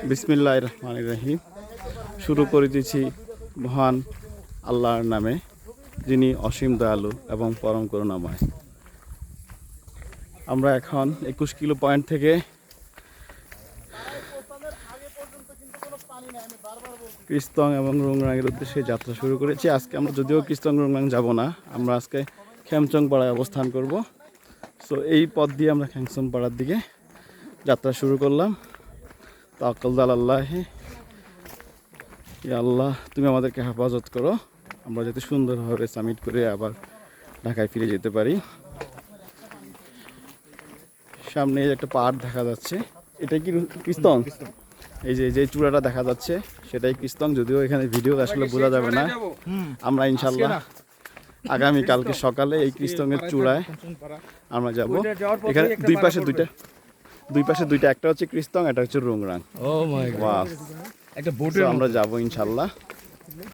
বিসমিল্লাহির রহমানির রহিম। শুরু করে দিয়েছি মহান আল্লাহর নামে, যিনি অসীম দয়ালু এবং পরম করুণাময়। আমরা এখন 21 কিলো পয়েন্ট থেকে কৃস্তং এবং রোংরাংয়ের উদ্দেশ্যে যাত্রা শুরু করেছি। আজকে আমরা যদিও কৃস্তং রোংরাং যাব না, আমরা আজকে খেমচং পাড়ায় অবস্থান করব। সো এই পথ দিয়ে আমরা খেমচং পাড়ার দিকে যাত্রা শুরু করলাম। তাওয়াক্কাল আলাল্লাহি, ইয়া আল্লাহ তুমি আমাদেরকে হেফাজত করো, আমরা যাতে সুন্দরভাবে সামিট করে আবার ঢাকায় ফিরে যেতে পারি। সামনে একটা পাহাড় দেখা যাচ্ছে, এটা কি কৃস্তং? এই যে চূড়াটা দেখা যাচ্ছে সেটাই কৃস্তং, যদিও এখানে ভিডিও আসলে বোঝা যাবে না। আমরা ইনশাল্লাহ আগামীকালকে সকালে এই কৃস্তংয়ের চূড়ায় আমরা যাব। এখানে দুই পাশে দুইটা, একটা হচ্ছে কৃস্তং, একটা হচ্ছে রোংরাং। আমরা যাব ইনশাল্লাহ।